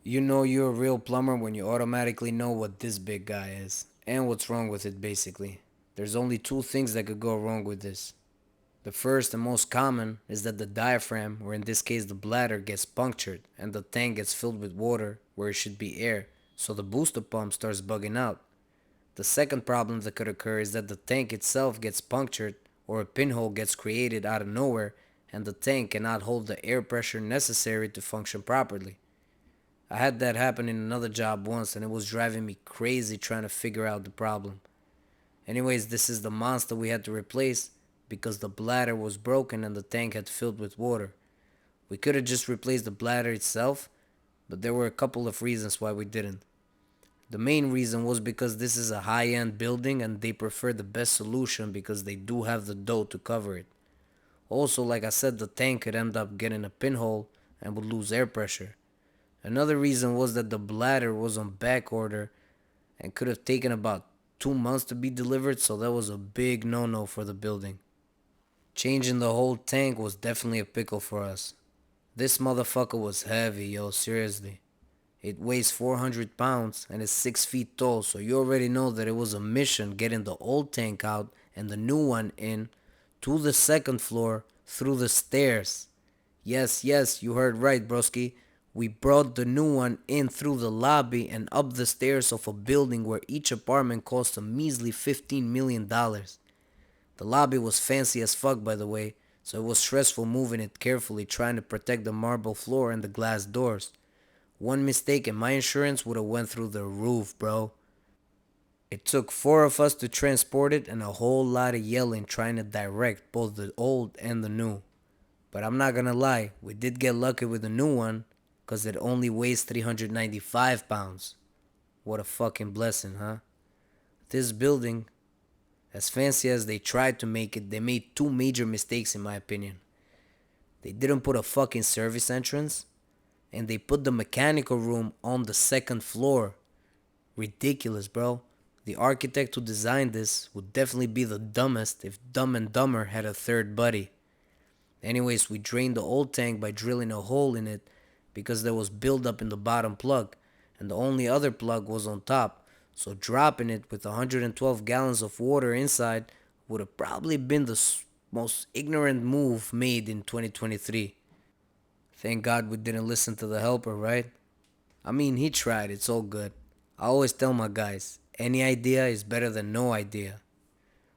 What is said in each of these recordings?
You know you're a real plumber when you automatically know what this big guy is and what's wrong with it, basically. There's only two things that could go wrong with this. The first and most common is that the diaphragm, or in this case the bladder, gets punctured and the tank gets filled with water where it should be air, so the booster pump starts bugging out. The second problem that could occur is that the tank itself gets punctured or a pinhole gets created out of nowhere and the tank cannot hold the air pressure necessary to function properly. I had that happen in another job once and it was driving me crazy trying to figure out the problem. Anyways, this is the monster we had to replace because the bladder was broken and the tank had filled with water. We could have just replaced the bladder itself, but there were a couple of reasons why we didn't. The main reason was because this is a high end building and they prefer the best solution because they do have the dough to cover it. Also, like I said, the tank could end up getting a pinhole and would lose air pressure. Another reason was that the bladder was on back order and could have taken about 2 months to be delivered, so that was a big no no for the building. Changing the whole tank was definitely a pickle for us. This motherfucker was heavy, yo, seriously. It weighs 400 pounds and is 6 feet tall, so you already know that it was a mission getting the old tank out and the new one in to the second floor through the stairs. Yes, yes, you heard right, broski. We brought the new one in through the lobby and up the stairs of a building where each apartment cost a measly $15 million. The lobby was fancy as fuck, by the way, so it was stressful moving it carefully, trying to protect the marble floor and the glass doors. One mistake and my insurance would have went through the roof, bro. It took four of us to transport it and a whole lot of yelling trying to direct both the old and the new. But I'm not gonna lie, we did get lucky with the new one, cause it only weighs 395 pounds. What a fucking blessing, huh? This building, as fancy as they tried to make it, they made two major mistakes in my opinion. They didn't put a fucking service entrance, and they put the mechanical room on the second floor. Ridiculous, bro. The architect who designed this would definitely be the dumbest if Dumb and Dumber had a third buddy. Anyways, we drained the old tank by drilling a hole in it because there was buildup in the bottom plug, and the only other plug was on top, so dropping it with 112 gallons of water inside would have probably been the most ignorant move made in 2023. Thank God we didn't listen to the helper, right? I mean, he tried, it's all good. I always tell my guys, any idea is better than no idea.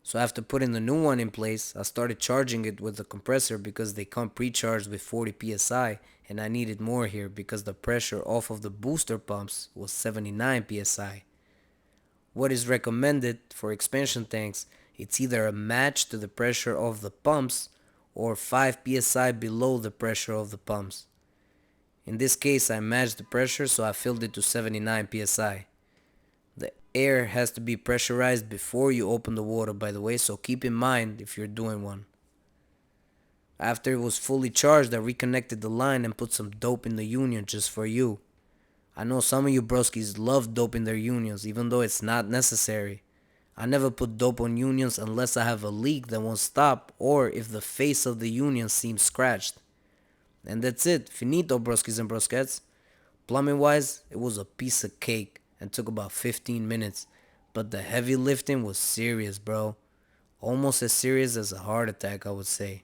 So after putting the new one in place, I started charging it with the compressor because they come pre-charged with 40 psi and I needed more here because the pressure off of the booster pumps was 79 psi. What is recommended for expansion tanks, it's either a match to the pressure of the pumps or 5 psi below the pressure of the pumps. In this case, I matched the pressure, so I filled it to 79 psi. The air has to be pressurized before you open the water, by the way, so keep in mind if you're doing one. After it was fully charged, I reconnected the line and put some dope in the union just for you. I know some of you broskies love dope in their unions, even though it's not necessary. I never put dope on unions unless I have a leak that won't stop or if the face of the union seems scratched. And that's it. Finito, broskies and broskets. Plumbing wise, it was a piece of cake and took about 15 minutes. But the heavy lifting was serious, bro. Almost as serious as a heart attack, I would say.